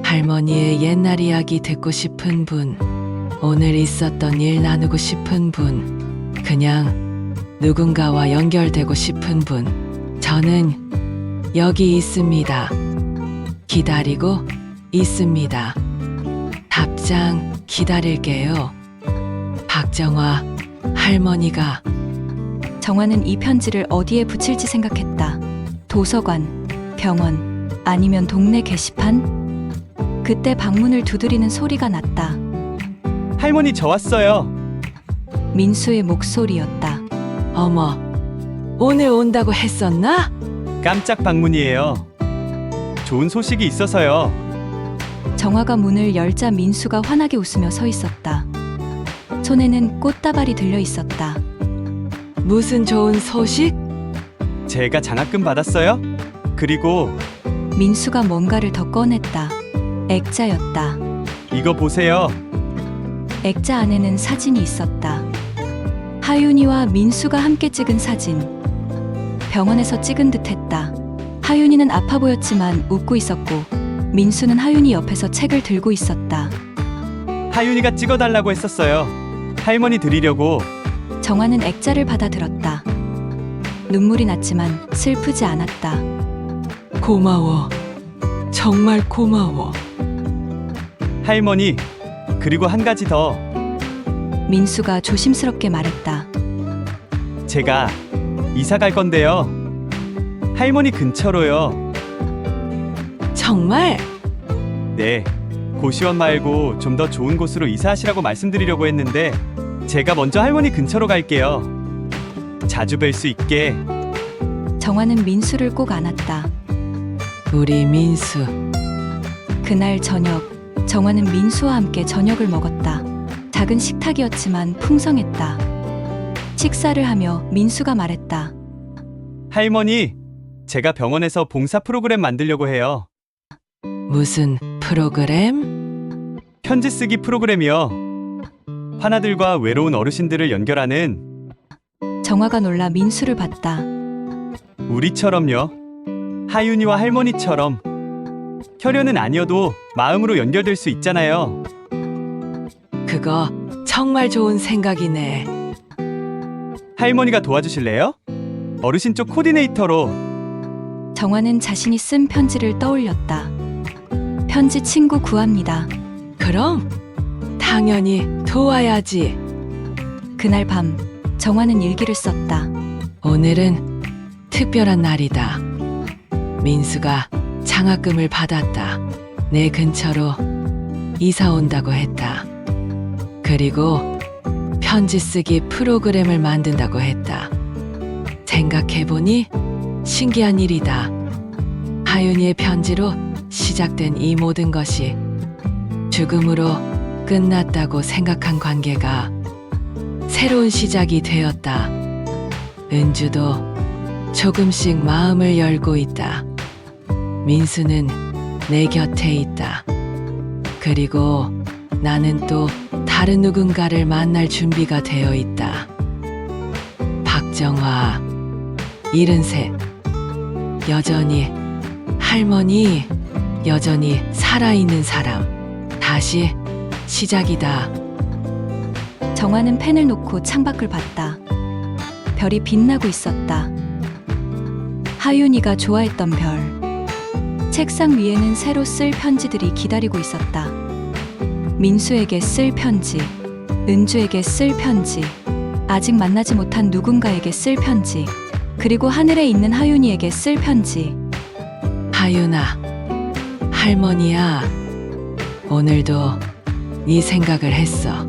Speaker 2: 할머니의 옛날 이야기 듣고 싶은 분, 오늘 있었던 일 나누고 싶은 분, 그냥 누군가와 연결되고 싶은 분. 저는 여기 있습니다. 기다리고 있습니다. 답장 기다릴게요. 박정화 할머니가.
Speaker 1: 정화는 이 편지를 어디에 붙일지 생각했다. 도서관, 병원, 아니면 동네 게시판? 그때 방문을 두드리는 소리가 났다.
Speaker 7: 할머니, 저 왔어요.
Speaker 1: 민수의 목소리였다.
Speaker 2: 어머, 오늘 온다고 했었나?
Speaker 7: 깜짝 방문이에요. 좋은 소식이 있어서요.
Speaker 1: 정화가 문을 열자 민수가 환하게 웃으며 서 있었다. 손에는 꽃다발이 들려 있었다.
Speaker 2: 무슨 좋은 소식?
Speaker 7: 제가 장학금 받았어요. 그리고
Speaker 1: 민수가 뭔가를 더 꺼냈다. 액자였다.
Speaker 7: 이거 보세요.
Speaker 1: 액자 안에는 사진이 있었다. 하윤이와 민수가 함께 찍은 사진. 병원에서 찍은 듯했다. 하윤이는 아파 보였지만 웃고 있었고 민수는 하윤이 옆에서 책을 들고 있었다.
Speaker 7: 하윤이가 찍어달라고 했었어요. 할머니 드리려고.
Speaker 1: 정화는 액자를 받아들었다. 눈물이 났지만 슬프지 않았다.
Speaker 2: 고마워. 정말 고마워.
Speaker 7: 할머니, 그리고 한 가지 더.
Speaker 1: 민수가 조심스럽게 말했다.
Speaker 7: 제가 이사 갈 건데요. 할머니 근처로요.
Speaker 2: 정말?
Speaker 7: 네, 고시원 말고 좀 더 좋은 곳으로 이사하시라고 말씀드리려고 했는데 제가 먼저 할머니 근처로 갈게요. 자주 뵐 수 있게.
Speaker 1: 정화는 민수를 꼭 안았다.
Speaker 2: 우리 민수.
Speaker 1: 그날 저녁, 정화는 민수와 함께 저녁을 먹었다. 작은 식탁이었지만 풍성했다. 식사를 하며 민수가 말했다.
Speaker 7: 할머니, 제가 병원에서 봉사 프로그램 만들려고 해요.
Speaker 2: 무슨 프로그램?
Speaker 7: 편지 쓰기 프로그램이요. 화나들과 외로운 어르신들을 연결하는.
Speaker 1: 정화가 놀라 민수를 봤다.
Speaker 7: 우리처럼요. 하윤이와 할머니처럼. 혈연은 아니어도 마음으로 연결될 수 있잖아요.
Speaker 2: 그거 정말 좋은 생각이네.
Speaker 7: 할머니가 도와주실래요? 어르신 쪽 코디네이터로.
Speaker 1: 정화는 자신이 쓴 편지를 떠올렸다. 편지 친구 구합니다.
Speaker 2: 그럼 당연히 도와야지.
Speaker 1: 그날 밤, 정화는 일기를 썼다.
Speaker 2: 오늘은 특별한 날이다. 민수가 장학금을 받았다. 내 근처로 이사 온다고 했다. 그리고 편지 쓰기 프로그램을 만든다고 했다. 생각해보니 신기한 일이다. 하윤이의 편지로 시작된 이 모든 것이 죽음으로 끝났다고 생각한 관계가 새로운 시작이 되었다. 은주도 조금씩 마음을 열고 있다. 민수는 내 곁에 있다. 그리고 나는 또 다른 누군가를 만날 준비가 되어 있다. 박정화, 73. 여전히 할머니, 여전히 살아있는 사람. 다시 시작이다.
Speaker 1: 정화는 펜을 놓고 창밖을 봤다. 별이 빛나고 있었다. 하윤이가 좋아했던 별. 책상 위에는 새로 쓸 편지들이 기다리고 있었다. 민수에게 쓸 편지, 은주에게 쓸 편지, 아직 만나지 못한 누군가에게 쓸 편지, 그리고 하늘에 있는 하윤이에게 쓸 편지.
Speaker 2: 하윤아, 할머니야, 오늘도 네 생각을 했어.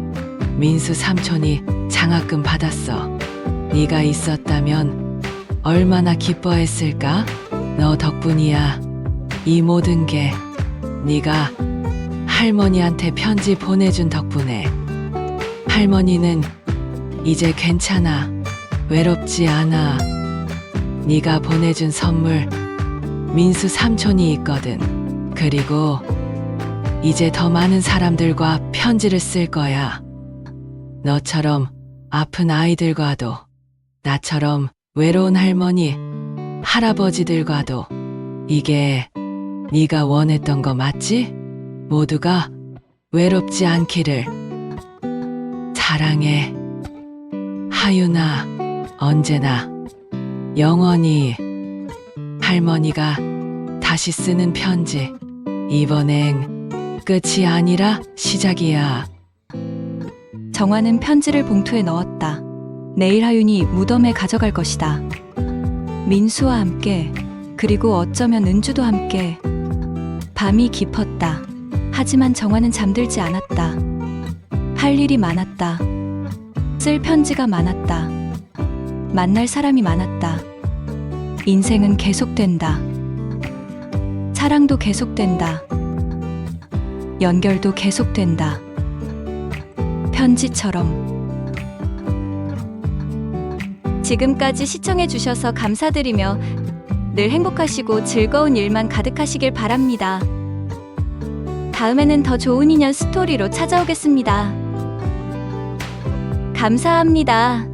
Speaker 2: 민수 삼촌이 장학금 받았어. 네가 있었다면 얼마나 기뻐했을까? 너 덕분이야. 이 모든 게 네가 할머니한테 편지 보내준 덕분에. 할머니는 이제 괜찮아. 외롭지 않아. 네가 보내준 선물 민수 삼촌이 있거든. 그리고 이제 더 많은 사람들과 편지를 쓸 거야. 너처럼 아픈 아이들과도, 나처럼 외로운 할머니, 할아버지들과도. 이게 네가 원했던 거 맞지? 모두가 외롭지 않기를. 사랑해. 하윤아, 언제나, 영원히. 할머니가 다시 쓰는 편지. 이번엔 끝이 아니라 시작이야.
Speaker 1: 정화는 편지를 봉투에 넣었다. 내일 하윤이 무덤에 가져갈 것이다. 민수와 함께, 그리고 어쩌면 은주도 함께. 밤이 깊었다. 하지만 정화는 잠들지 않았다. 할 일이 많았다. 쓸 편지가 많았다. 만날 사람이 많았다. 인생은 계속된다. 사랑도 계속된다. 연결도 계속된다. 편지처럼. 지금까지 시청해주셔서 감사드리며 늘 행복하시고 즐거운 일만 가득하시길 바랍니다. 다음에는 더 좋은 인연 스토리로 찾아오겠습니다. 감사합니다.